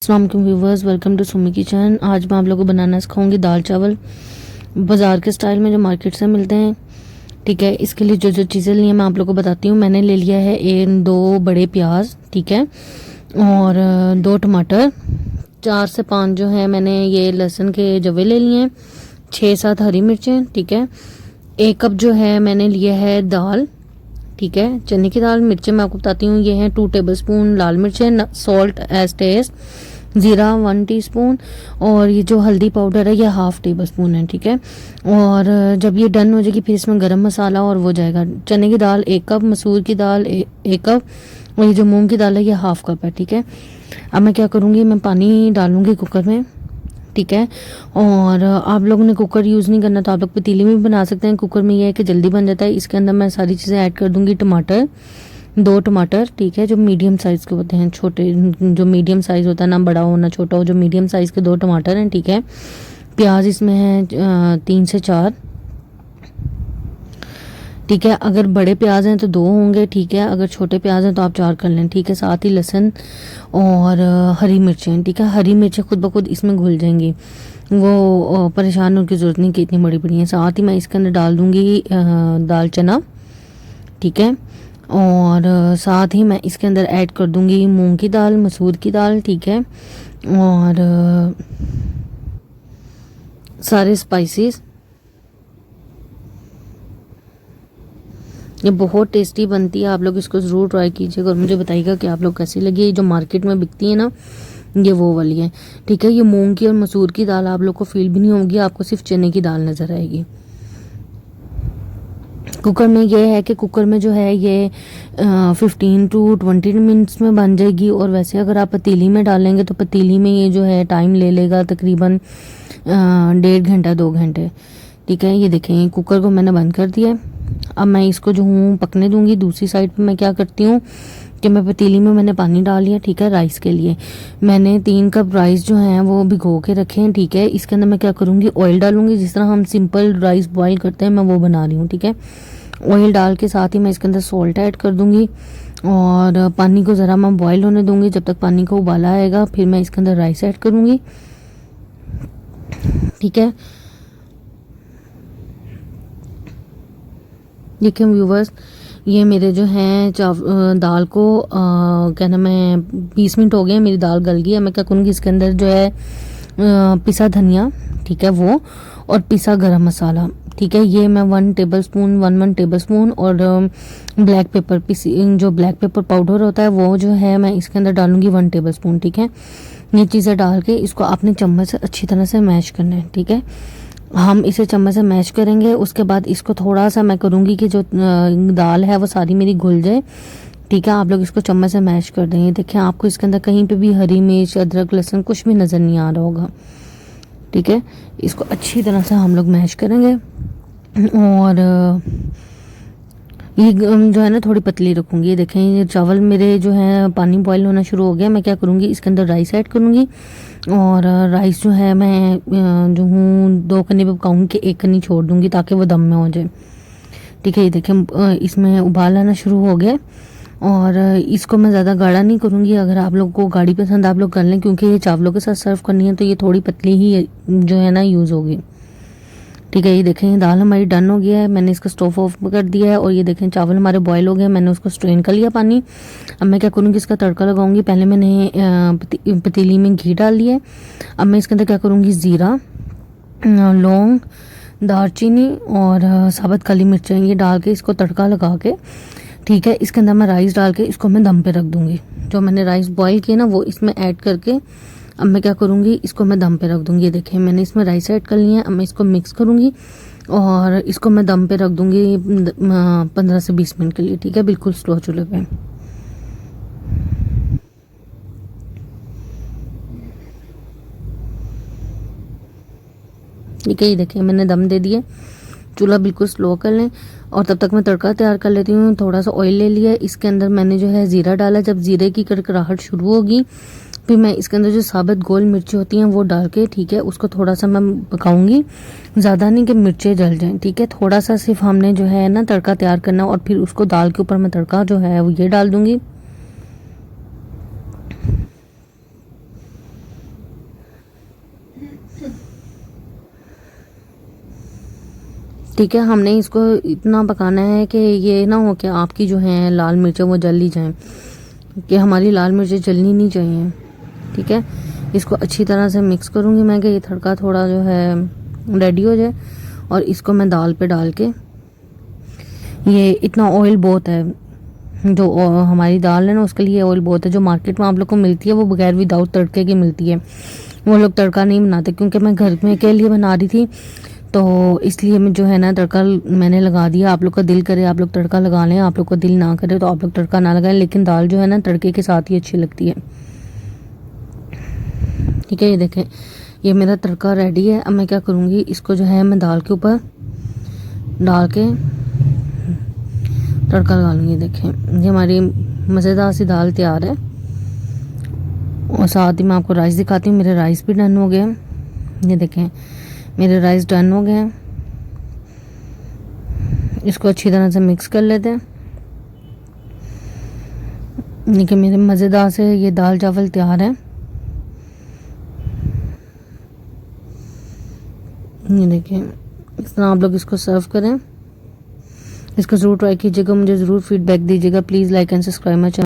अस्सलाम वालेकुम viewers, welcome to Sumi kitchen. आज मैं आप लोगों को बनाना सिखाऊंगी दाल चावल बाज़ार के स्टाइल में जो मार्केट से मिलते हैं। ठीक है, इसके लिए जो जो चीज़ें ली हैं मैं आप लोगों को बताती हूँ। मैंने ले लिया है दो बड़े प्याज, ठीक है, और दो टमाटर, 4 से 5 जो है मैंने ये लहसुन के जवे ले लिए हैं, 6-7 हरी मिर्चें, ठीक है। 1 कप जो है मैंने लिया है दाल, ठीक है, चने की दाल। मिर्चें मैं आपको बताती हूँ, ये हैं 2 टेबलस्पून लाल मिर्चें, सॉल्ट एज टेस्ट, ज़ीरा 1 टीस्पून, और ये जो हल्दी पाउडर है ये 1/2 टेबलस्पून है, ठीक है। और जब ये डन हो जाएगी फिर इसमें गरम मसाला और वो जाएगा। चने की दाल 1 कप, मसूर की दाल 1 कप, और ये जो मूंग की दाल है ये 1/2 कप है, ठीक है। अब मैं क्या करूँगी, मैं पानी डालूँगी कुकर में, ठीक है। और आप लोगों ने कुकर यूज़ नहीं करना तो आप लोग पतीली में भी बना सकते हैं। कुकर में यह है कि जल्दी बन जाता है। इसके अंदर मैं सारी चीज़ें ऐड कर दूंगी। टमाटर, 2 टमाटर, ठीक है, जो मीडियम साइज़ के होते हैं, छोटे, जो मीडियम साइज़ होता है, ना बड़ा हो ना छोटा हो, जो मीडियम साइज़ के 2 टमाटर हैं, ठीक है। प्याज इसमें है 3 से 4, ठीक है। अगर बड़े प्याज हैं तो 2 होंगे, ठीक है। अगर छोटे प्याज हैं तो आप 4 कर लें, ठीक है। साथ ही लहसुन और हरी मिर्चें, ठीक है। हरी मिर्चें खुद ब खुद इसमें घुल जाएंगी, वो परेशान होने की ज़रूरत नहीं कि इतनी बड़ी बड़ी हैं। साथ ही मैं इसके अंदर डाल दूँगी दाल चना, ठीक है। और साथ ही मैं इसके अंदर ऐड कर दूँगी मूंग की दाल, मसूर की दाल, ठीक है। और सारे स्पाइसेस। ये बहुत टेस्टी बनती है, आप लोग इसको ज़रूर ट्राई कीजिएगा और मुझे बताइएगा कि आप लोग कैसी लगी। ये जो मार्केट में बिकती है ना, ये वो वाली है, ठीक है। ये मूंग की और मसूर की दाल आप लोग को फील भी नहीं होगी, आपको सिर्फ चने की दाल नज़र आएगी। कुकर में ये है कि कुकर में जो है ये 15 to 20 मिनट्स में बन जाएगी। और वैसे अगर आप पतीली में डालेंगे तो पतीली में ये जो है टाइम ले लेगा तकरीबन 1.5 घंटा 2 घंटे, ठीक है। ये देखें, कुकर को मैंने बंद कर दिया। अब मैं इसको जो हूँ पकने दूंगी। दूसरी साइड पे मैं क्या करती हूँ कि मैं पतीली में मैंने पानी डाल लिया, ठीक है। राइस के लिए मैंने 3 कप राइस जो हैं वो भिगो के रखे हैं, ठीक है। इसके अंदर मैं क्या करूँगी, ऑयल डालूंगी। जिस तरह हम सिंपल राइस बॉईल करते हैं मैं वो बना रही हूँ, ठीक है। ऑयल डाल के साथ ही मैं इसके अंदर सॉल्ट ऐड कर दूंगी और पानी को ज़रा मैं बॉईल होने दूंगी। जब तक पानी का उबाला आएगा फिर मैं इसके अंदर राइस ऐड करूँगी, ठीक है। देखिए व्यूवर्स, ये मेरे जो हैं दाल को क्या नाम है 20 मिनट हो गए हैं, मेरी दाल गल गई है। मैं क्या करूँगी, इसके अंदर जो है पिसा धनिया, ठीक है, वो, और पिसा गरम मसाला, ठीक है। ये मैं 1 टेबलस्पून 1 टेबलस्पून, और ब्लैक पेपर, पिसी जो ब्लैक पेपर पाउडर होता है वो जो है मैं इसके अंदर डालूंगी 1 टेबलस्पून, ठीक है। ये चीज़ें डाल के इसको आपने चम्मच से अच्छी तरह से मैश करना है, ठीक है। हम इसे चम्मच से मैश करेंगे। उसके बाद इसको थोड़ा सा मैं करूँगी कि जो दाल है वो सारी मेरी घुल जाए, ठीक है। आप लोग इसको चम्मच से मैश कर देंगे। देखिए आपको इसके अंदर कहीं पे भी हरी मिर्च, अदरक, लहसुन कुछ भी नज़र नहीं आ रहा होगा, ठीक है। इसको अच्छी तरह से हम लोग मैश करेंगे। और ये जो है ना थोड़ी पतली रखूँगी। ये देखें, ये चावल मेरे जो है पानी बॉईल होना शुरू हो गया। मैं क्या करूँगी, इसके अंदर राइस ऐड करूँगी। और राइस जो है मैं जो हूँ 2 कन्नी पे पकाऊँगी कि 1 कन्नी छोड़ दूँगी ताकि वो दम में हो जाए, ठीक है। ये देखें इसमें उबाल आना शुरू हो गया। और इसको मैं ज़्यादा गाढ़ा नहीं करूँगी। अगर आप लोग को गाढ़ी पसंद आप लोग कर लें, क्योंकि ये चावलों के साथ सर्व करनी है तो ये थोड़ी पतली ही जो है ना यूज़ होगी, ठीक है। ये देखें, ये दाल हमारी डन हो गया है। मैंने इसका स्टोव ऑफ कर दिया है। और ये देखें चावल हमारे बॉयल हो गए, मैंने उसको स्ट्रेन कर लिया पानी। अब मैं क्या करूँगी, इसका तड़का लगाऊंगी। पहले मैंने पतीली में घी डाल लिया है। अब मैं इसके अंदर क्या करूँगी, ज़ीरा, लौंग, दालचीनी और साबुत काली मिर्चें ये डाल के इसको तड़का लगा के, ठीक है। इसके अंदर मैं राइस डाल के इसको मैं दम पे रख दूँगी। जो मैंने राइस बॉयल किए ना वो इसमें ऐड करके अब मैं क्या करूँगी, इसको मैं दम पे रख दूँगी। ये देखें मैंने इसमें राइस ऐड कर लिया है। अब मैं इसको मिक्स करूँगी और इसको मैं दम पे रख दूँगी 15 से 20 मिनट के लिए, ठीक है, बिल्कुल स्लो चूल्हे पे। ठीक है, ये देखिए मैंने दम दे दिया। चूल्हा बिल्कुल स्लो कर लें और तब तक मैं तड़का तैयार कर लेती हूँ। थोड़ा सा ऑयल ले लिया, इसके अंदर मैंने जो है ज़ीरा डाला। जब ज़ीरे की कड़कड़ाहट शुरू होगी फिर मैं इसके अंदर जो साबुत गोल मिर्ची होती हैं वो डाल के, ठीक है, उसको थोड़ा सा मैं पकाऊंगी। ज़्यादा नहीं कि मिर्चें जल जाएं, ठीक है। थोड़ा सा सिर्फ हमने जो है ना तड़का तैयार करना और फिर उसको दाल के ऊपर मैं तड़का जो है वो ये डाल दूंगी। ठीक है, हमने इसको इतना पकाना है कि ये ना हो कि आपकी जो है लाल मिर्चें वो जल ही जाएं, कि हमारी लाल मिर्चें जलनी नहीं चाहिए। ठीक है, इसको अच्छी तरह से मिक्स करूँगी मैं कि ये तड़का थोड़ा जो है रेडी हो जाए। और इसको मैं दाल पे डाल के, ये इतना ऑयल बहुत है, जो हमारी दाल है ना उसके लिए ऑयल बहुत है। जो मार्केट में आप लोग को मिलती है वो बगैर विदाउट तड़के की मिलती है, वो लोग तड़का नहीं बनाते। क्योंकि मैं घर में के लिए बना रही थी तो इसलिए मैं जो है ना तड़का मैंने लगा दिया। आप लोग का दिल करे आप लोग तड़का लगा लें, आप लोग का दिल ना करे तो आप लोग तड़का ना लगाएं, लेकिन दाल जो है ना तड़के के साथ ही अच्छी लगती है। ठीक है, ये देखें ये मेरा तड़का रेडी है। अब मैं क्या करूँगी, इसको जो है मैं दाल के ऊपर डाल के तड़का लगा लूँगी। देखें ये हमारी मज़ेदार सी दाल तैयार है। और साथ ही मैं आपको राइस दिखाती हूँ। मेरे राइस भी डन हो गए हैं, ये देखें मेरे राइस डन हो गए हैं। इसको अच्छी तरह से मिक्स कर लेते हैं। देखिए मेरे मज़ेदार से ये दाल चावल तैयार है। ये देखिए इस तरह आप लोग इसको सर्व करें। इसको ज़रूर ट्राई कीजिएगा, मुझे ज़रूर फीडबैक दीजिएगा। Please like and subscribe my channel.